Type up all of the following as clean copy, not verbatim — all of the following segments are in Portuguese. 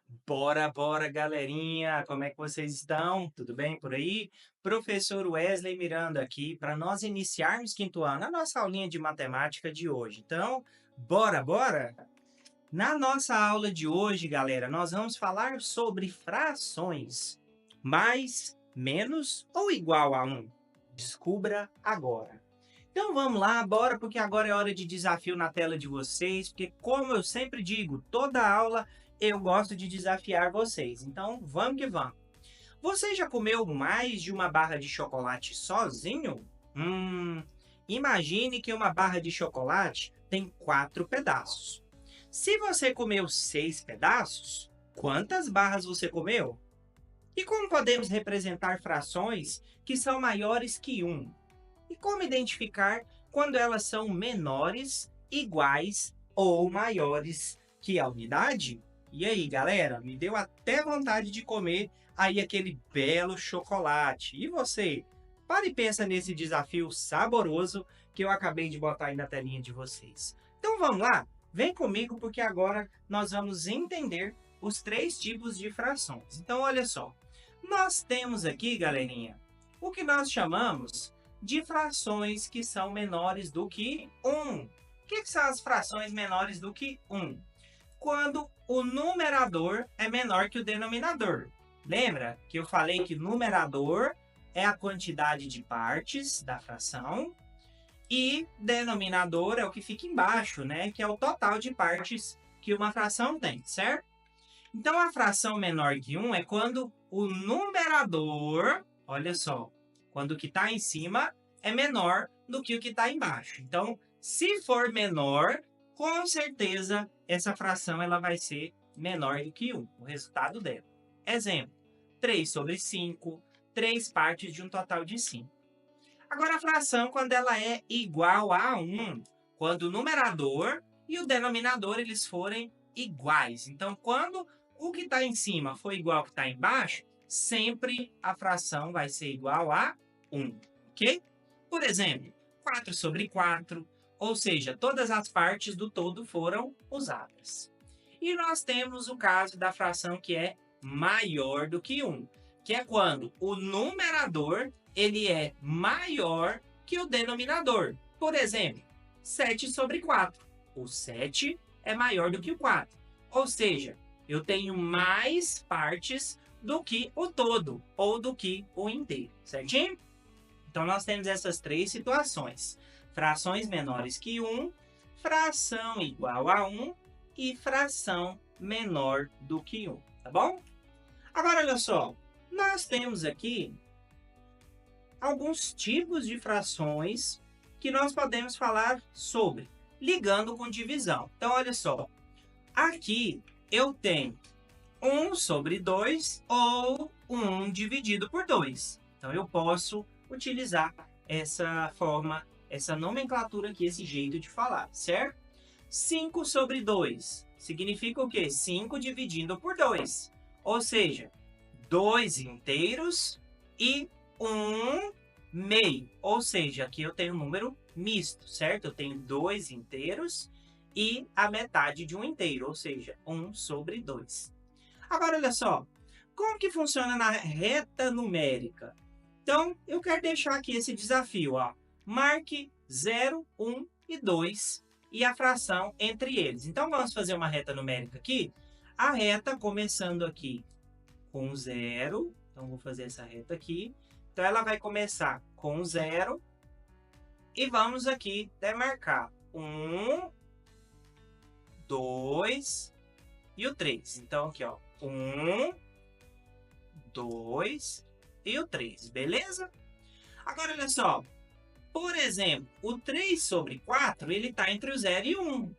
Bora, bora, galerinha! Como é que vocês estão? Tudo bem por aí? Professor Wesley Miranda aqui para nós iniciarmos quinto ano, a nossa aulinha de matemática de hoje. Então, bora, bora? Na nossa aula de hoje, galera, nós vamos falar sobre frações. Mais, menos ou igual a um? Descubra agora. Então vamos lá, bora, porque agora é hora de desafio na tela de vocês, porque como eu sempre digo, toda aula eu gosto de desafiar vocês. Então vamos que vamos. Você já comeu mais de uma barra de chocolate sozinho? Imagine que uma barra de chocolate tem 4 pedaços. Se você comeu 6 pedaços, quantas barras você comeu? E como podemos representar frações que são maiores que um? E como identificar quando elas são menores, iguais ou maiores que a unidade? E aí, galera, me deu até vontade de comer aí aquele belo chocolate. E você? Para e pensa nesse desafio saboroso que eu acabei de botar aí na telinha de vocês. Então vamos lá? Vem comigo porque agora nós vamos entender os 3 tipos de frações. Então olha só, nós temos aqui, galerinha, o que nós chamamos de frações que são menores do que 1. O que são as frações menores do que 1? Quando o numerador é menor que o denominador. Lembra que eu falei que numerador é a quantidade de partes da fração e denominador é o que fica embaixo, né? Que é o total de partes que uma fração tem, certo? Então, a fração menor que 1 é quando o numerador, olha só, quando o que está em cima é menor do que o que está embaixo. Então, se for menor, com certeza essa fração ela vai ser menor do que 1, o resultado dela. Exemplo, 3 sobre 5, 3 partes de um total de 5. Agora, a fração, quando ela é igual a 1, quando o numerador e o denominador eles forem iguais. Então, quando o que está em cima for igual ao que está embaixo, sempre a fração vai ser igual a 1, ok? Por exemplo, 4 sobre 4, ou seja, todas as partes do todo foram usadas. E nós temos o caso da fração que é maior do que 1, que é quando o numerador ele é maior que o denominador. Por exemplo, 7 sobre 4. O 7 é maior do que o 4. Ou seja, eu tenho mais partes do que o todo, ou do que o inteiro, certinho? Então, nós temos essas 3 situações. Frações menores que 1, fração igual a 1 e fração menor do que 1, tá bom? Agora, olha só, nós temos aqui alguns tipos de frações que nós podemos falar sobre, ligando com divisão. Então, olha só, aqui eu tenho 1 sobre 2 ou 1 dividido por 2. Então, eu posso utilizar essa forma, essa nomenclatura aqui, esse jeito de falar, certo? 5 sobre 2 significa o quê? 5 dividindo por 2. Ou seja, 2 inteiros e 1 meio. Ou seja, aqui eu tenho um número misto, certo? Eu tenho 2 inteiros e a metade de um inteiro, ou seja, 1 sobre 2. Agora, olha só, como que funciona na reta numérica? Então, eu quero deixar aqui esse desafio, ó. Marque 0, 1 e 2 e a fração entre eles. Então, vamos fazer uma reta numérica aqui. A reta começando aqui com 0. Então, vou fazer essa reta aqui. Então, ela vai começar com 0 e vamos aqui demarcar 1, 2 e o 3. Então, aqui, ó, 1, 2 e o 3, beleza? Agora, olha só. Por exemplo, o 3 sobre 4, ele está entre o 0 e o 1.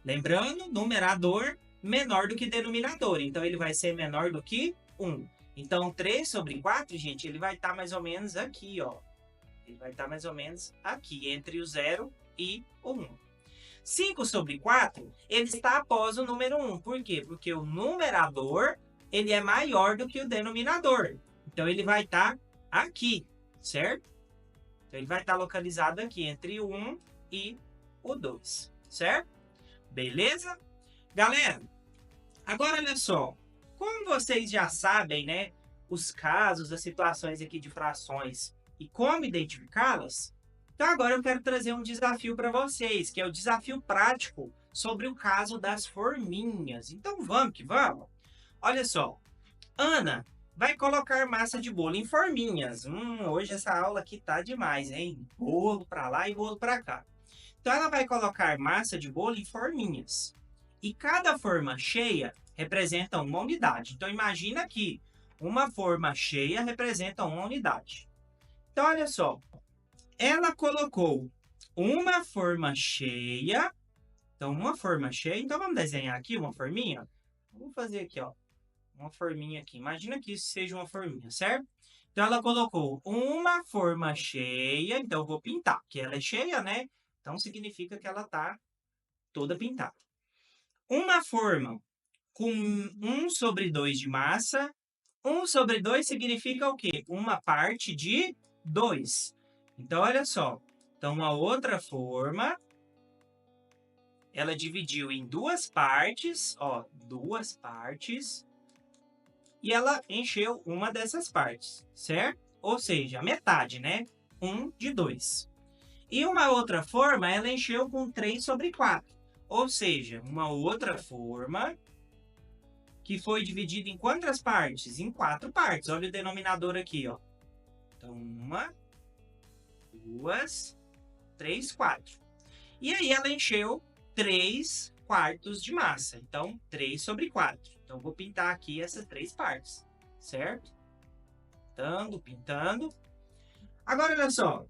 Lembrando, numerador menor do que denominador. Então, ele vai ser menor do que 1. Então, 3 sobre 4, gente, ele vai estar mais ou menos aqui, ó. Ele vai estar mais ou menos aqui, entre o 0 e o 1. 5 sobre 4, ele está após o número 1. Por quê? Porque o numerador ele é maior do que o denominador. Então, ele vai estar aqui, certo? Então, ele vai estar localizado aqui entre o 1 e o 2, certo? Beleza? Galera, agora olha só. como vocês já sabem, né, os casos, as situações aqui de frações e como identificá-las, então agora eu quero trazer um desafio para vocês, que é o desafio prático sobre o caso das forminhas. Então vamos que vamos? Olha só, Ana vai colocar massa de bolo em forminhas. Hoje essa aula aqui tá demais, hein? Bolo para lá e bolo para cá. Então ela vai colocar massa de bolo em forminhas. E cada forma cheia representa uma unidade. Então imagina que uma forma cheia representa uma unidade. Então olha só, ela colocou uma forma cheia. Então uma forma cheia. Então vamos desenhar aqui uma forminha? Vamos fazer aqui, ó. Uma forminha aqui. Imagina que isso seja uma forminha, certo? Então ela colocou uma forma cheia. Então eu vou pintar, porque ela é cheia, né? Então significa que ela está toda pintada. Uma forma com 1/2 de massa. 1/2 significa o quê? Uma parte de 2. Então, olha só. Então, a outra forma, ela dividiu em duas partes, ó, duas partes, e ela encheu uma dessas partes, certo? Ou seja, a metade, né? 1 de 2. E uma outra forma, ela encheu com 3/4. Ou seja, uma outra forma que foi dividida em quantas partes? Em 4 partes. Olha o denominador aqui, ó. Então, 1, 2, 3, 4. E aí ela encheu 3/4 de massa. Então, 3/4. Então, vou pintar aqui essas 3 partes, certo? Pintando, pintando. Agora, olha só.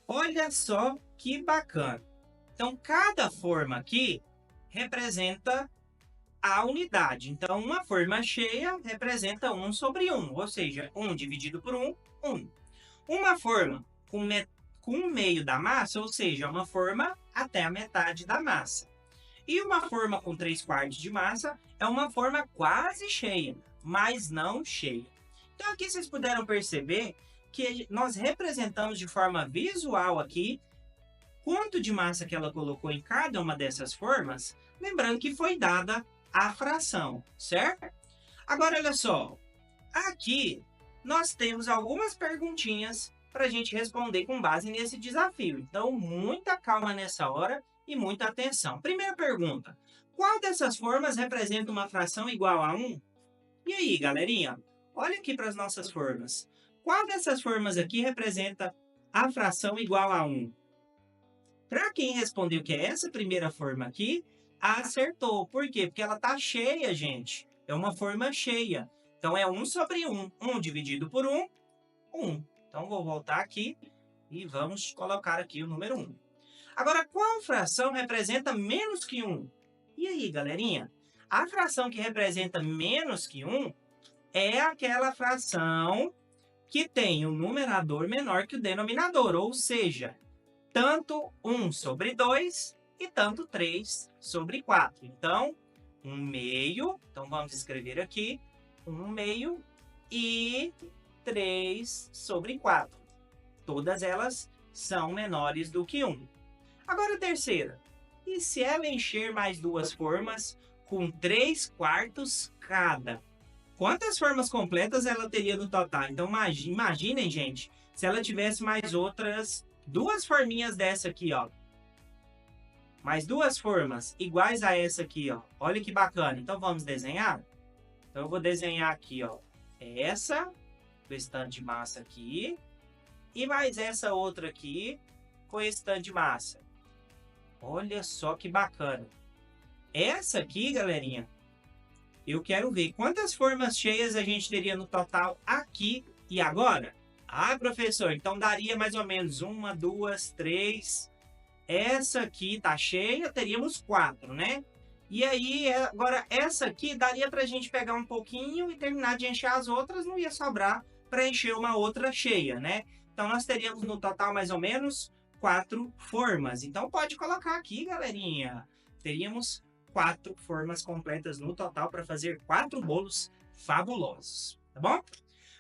Olha só que bacana. Então, cada forma aqui representa a unidade. Então, uma forma cheia representa 1/1, ou seja, 1 dividido por 1, 1. Uma forma com 1/2 da massa, ou seja, uma forma até a metade da massa. E uma forma com 3/4 de massa é uma forma quase cheia, mas não cheia. Então, aqui vocês puderam perceber que nós representamos de forma visual aqui quanto de massa que ela colocou em cada uma dessas formas, lembrando que foi dada a fração, certo? Agora, olha só, aqui nós temos algumas perguntinhas para a gente responder com base nesse desafio. Então, muita calma nessa hora e muita atenção. Primeira pergunta, qual dessas formas representa uma fração igual a 1? E aí, galerinha, olha aqui para as nossas formas. Qual dessas formas aqui representa a fração igual a 1? Para quem respondeu que é essa primeira forma aqui, acertou. Por quê? Porque ela está cheia, gente. É uma forma cheia. Então, é 1/1. 1 dividido por 1, 1. Então, vou voltar aqui e vamos colocar aqui o número 1. Agora, qual fração representa menos que 1? E aí, galerinha? A fração que representa menos que 1 é aquela fração que tem o numerador menor que o denominador, ou seja, tanto 1/2 e tanto 3/4. Então, 1/2, então vamos escrever aqui, 1/2 e 3/4. Todas elas são menores do que 1. Agora a terceira. E se ela encher mais duas formas com 3/4 cada? Quantas formas completas ela teria no total? Então, imaginem, gente, se ela tivesse mais outras duas forminhas dessa aqui, ó. Mais duas formas iguais a essa aqui, ó. Olha que bacana. Então, vamos desenhar? Então, eu vou desenhar aqui, ó. Essa, com esse tanto de massa aqui. E mais essa outra aqui, com esse tanto de massa. Olha só que bacana. Essa aqui, galerinha, eu quero ver quantas formas cheias a gente teria no total aqui e agora. Ah, professor, então daria mais ou menos 1, 2, 3. Essa aqui tá cheia, teríamos 4, né? E aí, agora essa aqui daria para a gente pegar um pouquinho e terminar de encher as outras, não ia sobrar para encher uma outra cheia, né? Então, nós teríamos no total mais ou menos 4 formas. Então, pode colocar aqui, galerinha. Teríamos 4 formas completas no total para fazer 4 bolos fabulosos, tá bom?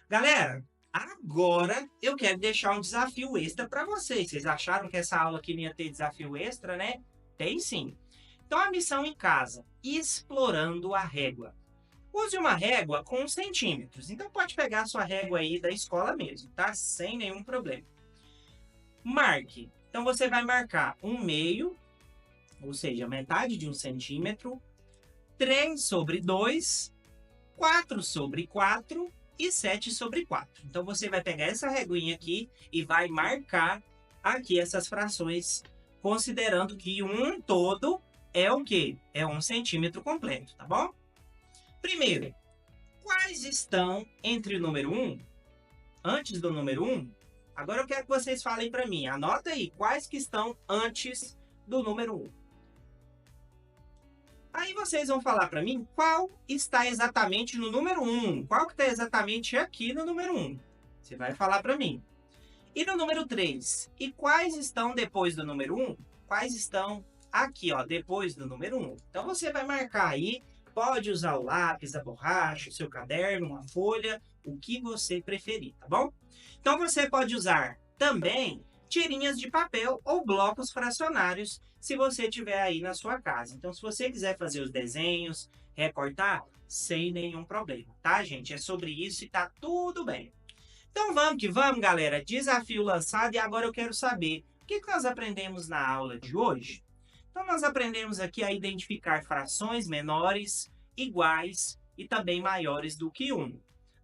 Galera, agora eu quero deixar um desafio extra para vocês. Vocês acharam que essa aula aqui não ia ter desafio extra, né? Tem sim. Então, a missão em casa, explorando a régua. Use uma régua com centímetros. Então, pode pegar a sua régua aí da escola mesmo, tá? Sem nenhum problema. Marque. Então, você vai marcar 1/2, ou seja, metade de 1 centímetro, 3/2, 4/4 e 7/4. Então, você vai pegar essa reguinha aqui e vai marcar aqui essas frações, considerando que um todo é o quê? É 1 centímetro completo, tá bom? Primeiro, quais estão entre o número 1, antes do número 1? Agora eu quero que vocês falem para mim. Anota aí, quais que estão antes do número 1. Aí vocês vão falar para mim qual está exatamente no número 1. Qual que está exatamente aqui no número 1. Você vai falar para mim. E no número 3? E quais estão depois do número 1? Quais estão aqui, ó, depois do número 1? Então você vai marcar aí. Pode usar o lápis, a borracha, o seu caderno, uma folha, o que você preferir, tá bom? Então você pode usar também tirinhas de papel ou blocos fracionários, se você tiver aí na sua casa. Então, se você quiser fazer os desenhos, recortar, sem nenhum problema, tá, gente? É sobre isso e tá tudo bem. Então, vamos que vamos, galera. Desafio lançado e agora eu quero saber o que nós aprendemos na aula de hoje. Então, nós aprendemos aqui a identificar frações menores, iguais e também maiores do que 1.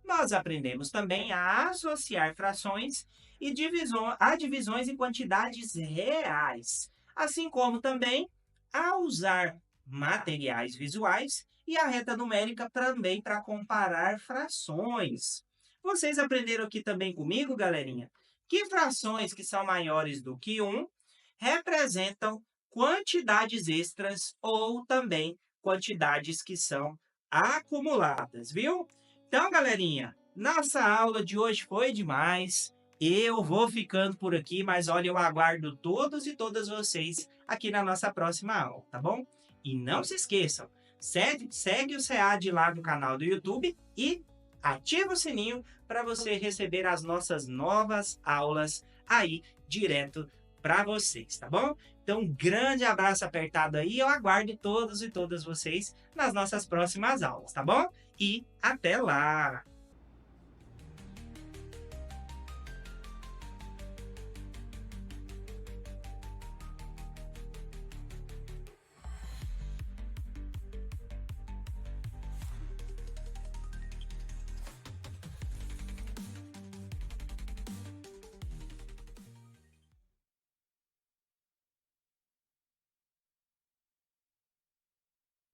Nós aprendemos também a associar frações e divisões em quantidades reais, assim como também a usar materiais visuais e a reta numérica também para comparar frações. Vocês aprenderam aqui também comigo, galerinha, que frações que são maiores do que 1 representam quantidades extras ou também quantidades que são acumuladas, viu? Então, galerinha, nossa aula de hoje foi demais. Eu vou ficando por aqui, mas olha, eu aguardo todos e todas vocês aqui na nossa próxima aula, tá bom? E não se esqueçam, segue o SEAD lá no canal do YouTube e ativa o sininho para você receber as nossas novas aulas aí direto para vocês, tá bom? Então, um grande abraço apertado aí, eu aguardo todos e todas vocês nas nossas próximas aulas, tá bom? E até lá!